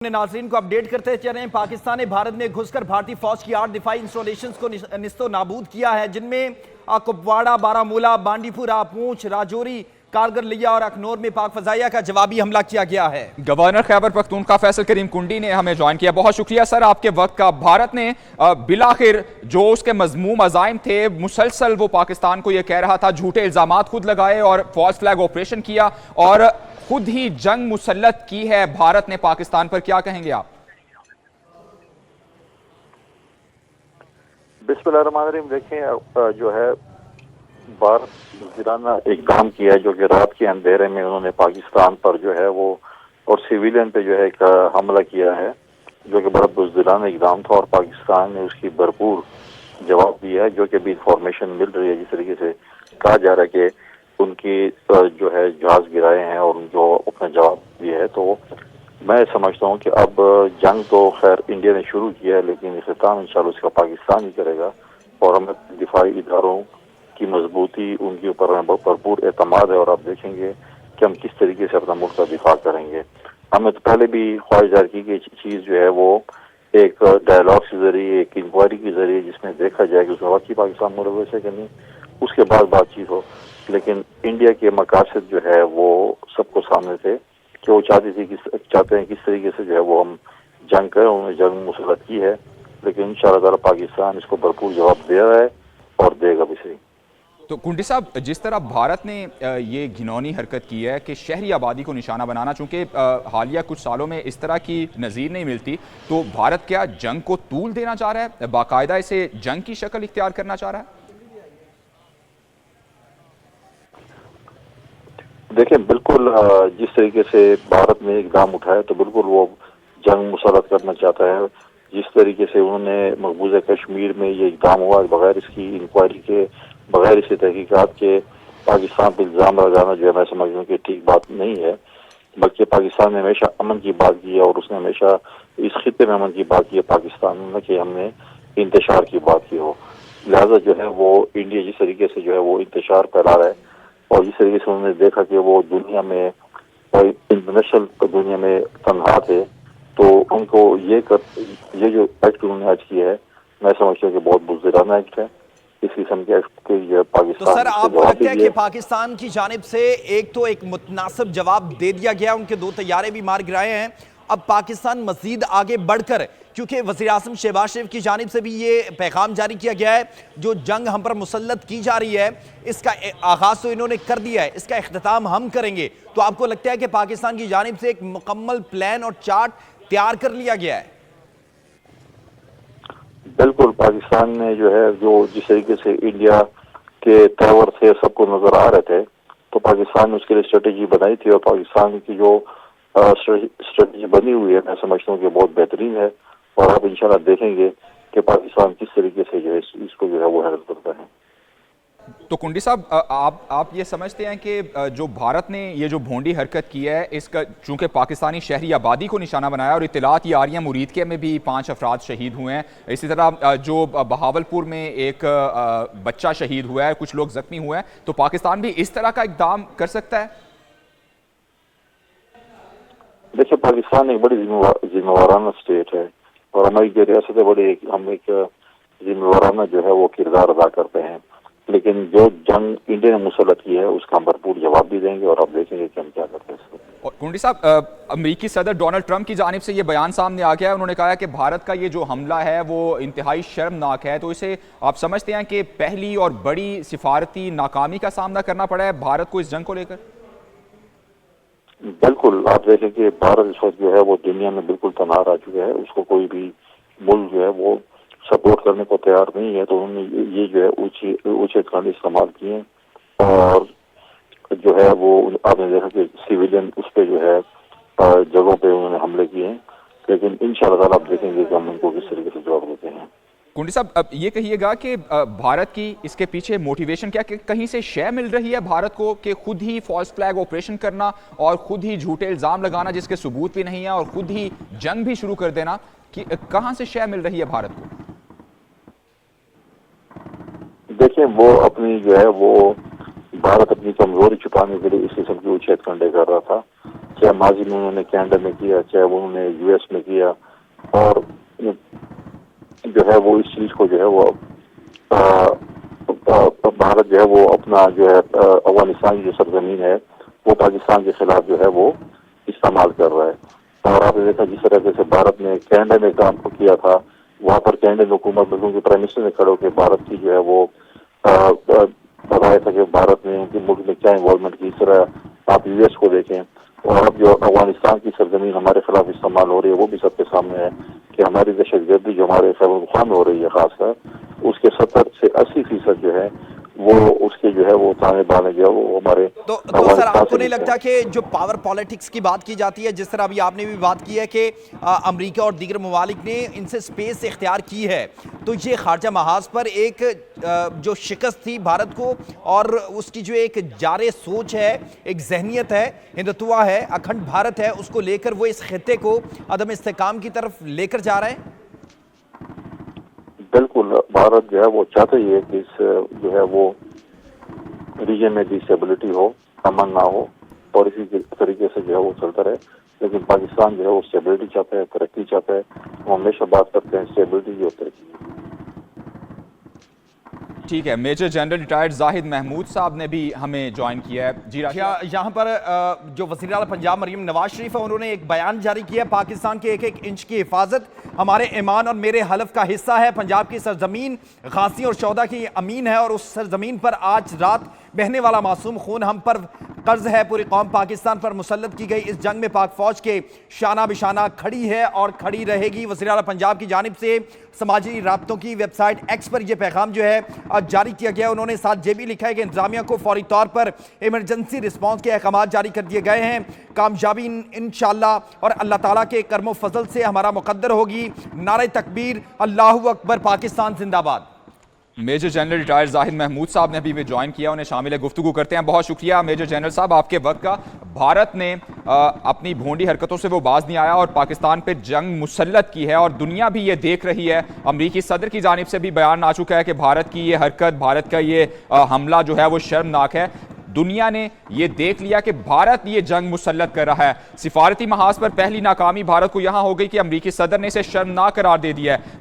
ناظرین کو اپڈیٹ کرتے چلیں۔ پاکستان بھارت نے گھس کر بھارتی فوج کی 8 دفاعی انسٹالیشنز کو نست و نابود کیا ہے، جن میں کپواڑہ، بارہمولہ، بانڈی پورہ، پونچھ، راجوری، کارگل لیا اور اخنور میں پاک فضائیہ کا جوابی حملہ کیا گیا ہے۔ گورنر خیبر پختونخوا فیصل کریم کنڈی نے ہمیں جوائن کیا۔ بہت شکریہ سر آپ کے وقت کا۔ بھارت نے بالآخر جو اس کے مذموم عزائم تھے، مسلسل وہ پاکستان کو یہ کہہ رہا تھا، جھوٹے الزامات خود لگائے اور فالس فلیگ آپریشن کیا اور خود ہی جنگ مسلط کی ہے بھارت نے پاکستان پر، کیا کہیں گے آپ؟ بسم اللہ الرحمن الرحیم۔ دیکھیں جو ہے بھارت بزدلانہ اقدام کیا ہے، جو کہ رات کے اندھیرے میں انہوں نے پاکستان پر جو ہے وہ اور سیویلین پہ جو ہے ایک حملہ کیا ہے، جو کہ بڑا بزدلانہ اقدام تھا اور پاکستان نے اس کی بھرپور جواب دیا ہے، جو کہ بھی انفارمیشن مل رہی ہے جس طریقے سے کہا جا رہا ہے کہ ان کی جو ہے جہاز گرائے ہیں اور جو اپنا جواب دیا ہے۔ تو میں سمجھتا ہوں کہ اب جنگ تو خیر انڈیا نے شروع کیا ہے، لیکن اختتام انشاءاللہ اس کا پاکستان ہی کرے گا اور ہمیں دفاعی اداروں کی مضبوطی ان کے اوپر ہمیں بھرپور اعتماد ہے اور آپ دیکھیں گے کہ ہم کس طریقے سے اپنا ملک کا دفاع کریں گے۔ ہمیں تو پہلے بھی خواہش ظاہر کی کہ چیز جو ہے وہ ایک ڈائلاگ کے ذریعے، ایک انکوائری کے ذریعے، جس میں دیکھا جائے کہ اس میں واقعی پاکستان ملوث ہے کہ نہیں، اس کے بعد بات چیت ہو، لیکن انڈیا کے مقاصد جو ہے وہ سب کو سامنے تھے کہ وہ چاہتے ہیں کس طریقے سے جو ہے وہ ہم جنگ کریں۔ انہوں نے جنگ مسلط کی ہے، لیکن انشاءاللہ تعالی پاکستان اس کو بھرپور جواب دے رہا ہے اور دے گا بھی صحیح۔ تو کنڈی صاحب، جس طرح بھارت نے یہ گھنونی حرکت کی ہے کہ شہری آبادی کو نشانہ بنانا، چونکہ حالیہ کچھ سالوں میں اس طرح کی نظیر نہیں ملتی، تو بھارت کیا جنگ کو طول دینا چاہ رہا ہے، باقاعدہ اسے جنگ کی شکل اختیار کرنا چاہ رہا ہے؟ دیکھیں بالکل جس طریقے سے بھارت نے اقدام اٹھایا تو بالکل وہ جنگ مسلط کرنا چاہتا ہے۔ جس طریقے سے انہوں نے مقبوضہ کشمیر میں یہ اقدام ہوا بغیر اس کی انکوائری کے، بغیر اس تحقیقات کے پاکستان پہ الزام لگانا جو ہے میں سمجھ ہوں کہ ٹھیک بات نہیں ہے، بلکہ پاکستان نے ہمیشہ امن کی بات کی ہے اور اس نے ہمیشہ اس خطے میں امن کی بات کی ہے پاکستان میں کہ ہم نے انتشار کی بات کی ہو۔ لہذا جو ہے وہ انڈیا جس طریقے سے جو ہے وہ انتشار پھیلا رہا ہے اور جس طریقے سے انہوں نے دیکھا کہ وہ دنیا میں انٹرنیشنل دنیا میں تنہا تھے، تو ان کو یہ جو ایکٹ انہوں نے آج کیا ہے میں سمجھتا ہوں کہ بہت بزدلانہ ایکٹ ہے۔ اس قسم کے ایکٹ کے جو تو پاکستان سر اس کو آپ کو جواب لگتا ہے بھی کہ دیا۔ پاکستان کی جانب سے ایک متناسب جواب دے دیا گیا، ان کے 2 طیارے بھی مار گرائے ہیں، اب پاکستان مزید آگے بڑھ کر، کیونکہ وزیراعظم شہباز شریف کی جانب سے بھی یہ پیغام جاری کیا گیا ہے، جو جنگ ہم پر مسلط کی جا رہی ہے اس کا آغاز تو انہوں نے کر دیا ہے، اس کا اختتام ہم کریں گے، تو آپ کو لگتا ہے کہ پاکستان کی جانب سے ایک مکمل پلان اور چارٹ تیار کر لیا گیا ہے؟ بالکل پاکستان نے جو ہے جس طریقے سے انڈیا کے تیور تھے سب کو نظر آ رہے تھے، تو پاکستان نے اس کے لیے اسٹریٹجی بنائی تھی اور پاکستان کی جو اسٹریٹجی بنی ہوئی ہے میں سمجھتا ہوں کہ بہت بہترین ہے اور آپ انشاءاللہ دیکھیں گے کہ پاکستان کس طریقے سے جو ہے اس کو جو ہے وہ ہینڈل کرتا ہے۔ تو کنڈی صاحب، آپ یہ سمجھتے ہیں کہ جو بھارت نے یہ جو بھونڈی حرکت کی ہے، اس کا چونکہ پاکستانی شہری آبادی کو نشانہ بنایا اور اطلاعات یہ آ رہی ہیں مرید میں بھی 5 افراد شہید ہوئے ہیں، اسی طرح جو بہاولپور میں ایک بچہ شہید ہوا ہے، کچھ لوگ زخمی ہوئے ہیں، تو پاکستان بھی اس طرح کا اقدام کر سکتا ہے؟ دیکھیں پاکستان ایک بڑی ذمہ وارانہ اسٹیٹ ہے اور ہماری جو ریاست ہے ہم ایک ذمہ وارانہ جو ہے وہ کردار ادا کرتے ہیں، لیکن جو جنگ انڈیا نے مسلط کی ہے اس کا ہم بھرپور جواب بھی دیں گے اور آپ دیکھیں گے کہ ہم کیا کرتے ہیں۔ اور کنڈی صاحب، امریکی صدر ڈونلڈ ٹرمپ کی جانب سے یہ بیان سامنے آ گیا ہے، انہوں نے کہا ہے کہ بھارت کا یہ جو حملہ ہے وہ انتہائی شرمناک ہے، تو اسے آپ سمجھتے ہیں کہ پہلی اور بڑی سفارتی ناکامی کا سامنا کرنا پڑا ہے بھارت کو اس جنگ کو لے کر؟ بالکل آپ دیکھیں کہ بھارت اس وقت جو ہے وہ دنیا میں بالکل تنہا رہ چکا ہے، اس کو کوئی بھی ملک جو ہے وہ سپورٹ کرنے کو تیار نہیں ہے، تو انہوں نے یہ جو ہے اونچے کھانڈ استعمال کیے ہیں اور جو ہے وہ آپ نے دیکھا کہ سیویلین اس پہ جو ہے جگہوں پہ انہوں نے حملے کیے ہیں، لیکن انشاءاللہ تعالی آپ دیکھیں گے کہ ہم ان کو کس طریقے سے جواب دیتے ہیں۔ کنڈی صاحب، اب یہ کہیے گا کہ بھارت کی اس کے پیچھے موٹیویشن کیا، کہ کہیں سے شے مل رہی ہے بھارت کو کہ خود ہی فالس فلیگ آپریشن کرنا اور خود ہی جھوٹے الزام لگانا جس کے ثبوت بھی نہیں ہے اور خود ہی جنگ بھی شروع کر دینا، کہ کہاں سے شے مل رہی ہے بھارت کو؟ دیکھیں وہ اپنی جو ہے وہ بھارت اپنی کمزوری چھپانے کے لیے اس قسم کی اچھیت کنڈے کر رہا تھا، چاہے ماضی میں انہوں نے کینیڈا میں کیا، چاہے وہ انہوں نے یو ایس میں کیا، اور جو ہے وہ اس چیز کو جو ہے وہ بھارت جو ہے وہ اپنا جو ہے افغانستان کی جو سرزمین ہے وہ پاکستان کے خلاف جو ہے وہ استعمال کر رہا ہے۔ اور آپ نے دیکھا جس طرح سے بھارت نے کینیڈا میں کام کیا تھا، وہاں پر کینیڈا حکومت میں کیونکہ پرائم منسٹر نے کھڑے ہو کے بھارت کی جو ہے وہ بتایا تھا کہ بھارت نے ان کے ملک میں کیا انوالومنٹ کی۔ اس طرح آپ یو ایس کو دیکھیں، اور اب جو افغانستان کی سرزمین ہمارے خلاف استعمال ہو رہی ہے وہ بھی سب کے سامنے ہے کہ ہماری دہشت گردی جو ہمارے خیبر پختونخوا میں ہو رہی ہے خاص کر، اس کے 70 سے 80% جو ہے وہ اس کے جو ہے وہ تانے بانے جو ہے وہ ہمارے تو سر آپ کو نہیں لگتا کہ جو پاور پالیٹکس کی بات کی جاتی ہے، جس طرح ابھی آپ نے بھی بات کی ہے کہ امریکہ اور دیگر ممالک نے ان سے سپیس اختیار کی ہے، تو یہ خارجہ محاذ پر ایک جو شکست تھی بھارت کو اور اس کی جو ایک جارے سوچ ہے، ایک ذہنیت ہے، ہندوتوا ہے، اکھنڈ بھارت ہے، اس کو لے کر وہ اس خطے کو عدم استحکام کی طرف لے کر جا رہے ہیں؟ بالکل، بھارت جو ہے وہ چاہتا ہی ہے کہ اس جو ہے وہ ریجن میں بھی اسٹیبلٹی ہو، امن نہ ہو، اور اسی طریقے سے جو ہے وہ چلتا رہے، لیکن پاکستان جو ہے وہ اسٹیبلٹی چاہتا ہے، ترقی چاہتا ہے۔ ہم ہمیشہ بات کرتے ہیں اسٹیبلٹی کی اور ترقی کی۔ ٹھیک ہے، میجر جنرل ریٹائرڈ زاہد محمود صاحب نے بھی ہمیں جوائن کیا ہے۔ جی یہاں پر جو وزیر اعلیٰ پنجاب مریم نواز شریف ہے، انہوں نے ایک بیان جاری کیا، پاکستان کے ایک ایک انچ کی حفاظت ہمارے ایمان اور میرے حلف کا حصہ ہے۔ پنجاب کی سرزمین غازی اور شہداء کی امین ہے، اور اس سرزمین پر آج رات بہنے والا معصوم خون ہم پر قرض ہے۔ پوری قوم پاکستان پر مسلط کی گئی اس جنگ میں پاک فوج کے شانہ بشانہ کھڑی ہے اور کھڑی رہے گی۔ وزیر اعلیٰ پنجاب کی جانب سے سماجی رابطوں کی ویب سائٹ ایکس پر یہ پیغام جو ہے جاری کیا گیا۔ انہوں نے ساتھ یہ بھی لکھا ہے کہ انتظامیہ کو فوری طور پر ایمرجنسی رسپانس کے احکامات جاری کر دیے گئے ہیں۔ کامیابی انشاءاللہ اور اللہ تعالیٰ کے کرم و فضل سے ہمارا مقدر ہوگی۔ نعرہ تکبیر، اللہ اکبر، پاکستان زندہ باد۔ میجر جنرل ریٹائرڈ زاہد محمود صاحب نے بھی جوائن کیا، انہیں شامل گفتگو کرتے ہیں۔ بہت شکریہ میجر جنرل صاحب آپ کے وقت کا۔ بھارت نے اپنی بھونڈی حرکتوں سے وہ باز نہیں آیا اور پاکستان پہ جنگ مسلط کی ہے، اور دنیا بھی یہ دیکھ رہی ہے۔ امریکی صدر کی جانب سے بھی بیان آ چکا ہے کہ بھارت کی یہ حرکت، بھارت کا یہ حملہ جو ہے وہ شرمناک ہے۔ دنیا نے یہ دیکھ لیا کہ بھارت یہ جنگ مسلط کر رہا ہے۔ سفارتی محاذ پر پہلی ناکامی بھارت کو یہاں ہو گئی کہ امریکی صدر نے اسے شرمناک قرار دے دیا ہے۔